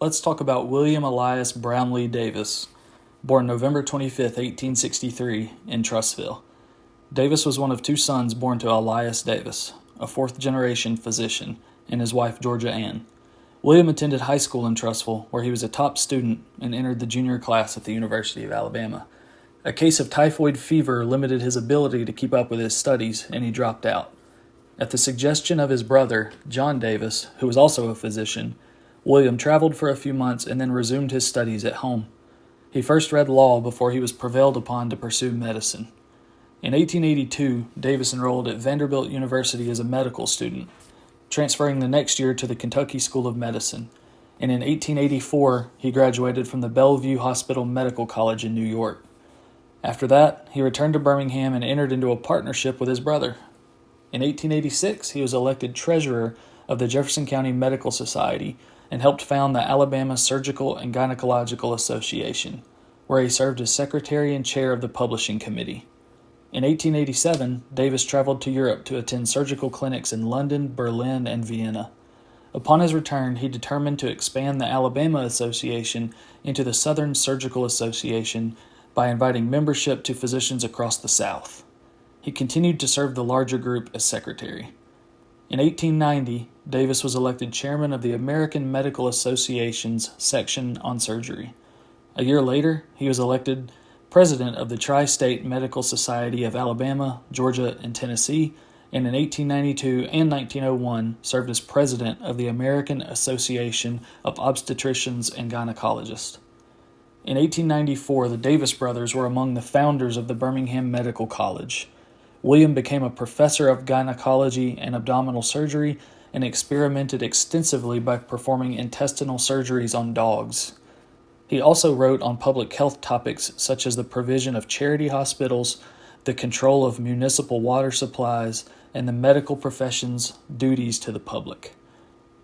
let's talk about William Elias Brownlee Davis, born November 25, 1863, in Trussville. Davis was one of two sons born to Elias Davis, a fourth-generation physician, and his wife Georgia Ann. William attended high school in Trussville, where he was a top student and entered the junior class at the University of Alabama. A case of typhoid fever limited his ability to keep up with his studies, and he dropped out. At the suggestion of his brother, John Davis, who was also a physician, William traveled for a few months and then resumed his studies at home. He first read law before he was prevailed upon to pursue medicine. In 1882, Davis enrolled at Vanderbilt University as a medical student, transferring the next year to the Kentucky School of Medicine, and in 1884 he graduated from the Bellevue Hospital Medical College in New York. After that, he returned to Birmingham and entered into a partnership with his brother. In 1886, he was elected treasurer of the Jefferson County Medical Society and helped found the Alabama Surgical and Gynecological Association, where he served as secretary and chair of the publishing committee. In 1887, Davis traveled to Europe to attend surgical clinics in London, Berlin, and Vienna. Upon his return, he determined to expand the Alabama Association into the Southern Surgical Association by inviting membership to physicians across the South. He continued to serve the larger group as secretary. In 1890, Davis was elected chairman of the American Medical Association's section on surgery. A year later, he was elected president of the Tri-State Medical Society of Alabama, Georgia, and Tennessee, and in 1892 and 1901 served as president of the American Association of Obstetricians and Gynecologists. In 1894, the Davis brothers were among the founders of the Birmingham Medical College. William became a professor of gynecology and abdominal surgery and experimented extensively by performing intestinal surgeries on dogs. He also wrote on public health topics such as the provision of charity hospitals, the control of municipal water supplies, and the medical profession's duties to the public.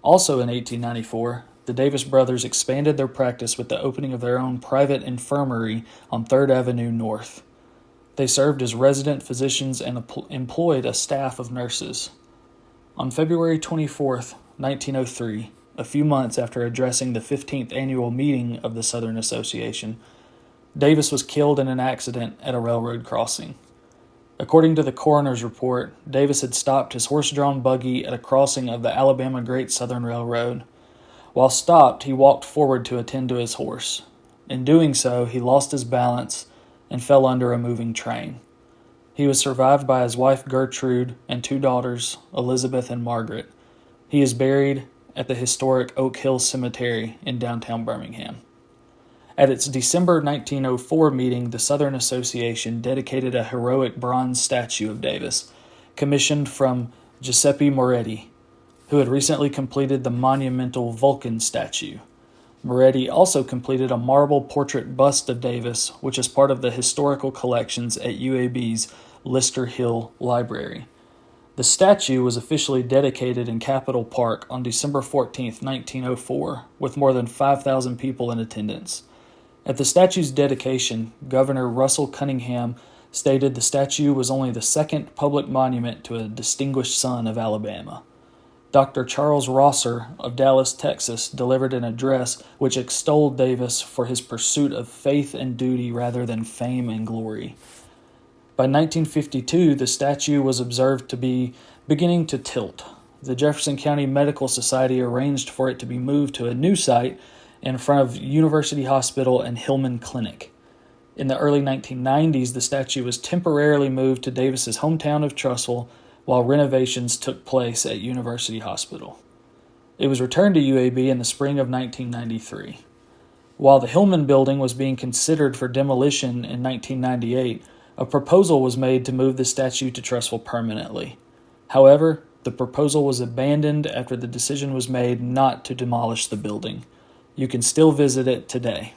Also in 1894, the Davis brothers expanded their practice with the opening of their own private infirmary on 3rd Avenue North. They served as resident physicians and employed a staff of nurses. On February 24, 1903, a few months after addressing the 15th annual meeting of the Southern Association, Davis was killed in an accident at a railroad crossing. According to the coroner's report, Davis had stopped his horse-drawn buggy at a crossing of the Alabama Great Southern Railroad. While stopped, he walked forward to attend to his horse. In doing so, he lost his balance and fell under a moving train. He was survived by his wife Gertrude and two daughters, Elizabeth and Margaret. He is buried at the historic Oak Hill Cemetery in downtown Birmingham. At its December 1904 meeting, the Southern Association dedicated a heroic bronze statue of Davis, commissioned from Giuseppe Moretti, who had recently completed the monumental Vulcan statue. Moretti also completed a marble portrait bust of Davis, which is part of the historical collections at UAB's Lister Hill Library. The statue was officially dedicated in Capitol Park on December 14, 1904, with more than 5,000 people in attendance. At the statue's dedication, Governor Russell Cunningham stated the statue was only the second public monument to a distinguished son of Alabama. Dr. Charles Rosser of Dallas, Texas, delivered an address which extolled Davis for his pursuit of faith and duty rather than fame and glory. By 1952, the statue was observed to be beginning to tilt. The Jefferson County Medical Society arranged for it to be moved to a new site in front of University Hospital and Hillman Clinic. In the early 1990s, the statue was temporarily moved to Davis's hometown of Trussville, while renovations took place at University Hospital. It was returned to UAB in the spring of 1993. While the Hillman building was being considered for demolition in 1998, a proposal was made to move the statue to Trussville permanently. However, the proposal was abandoned after the decision was made not to demolish the building. You can still visit it today.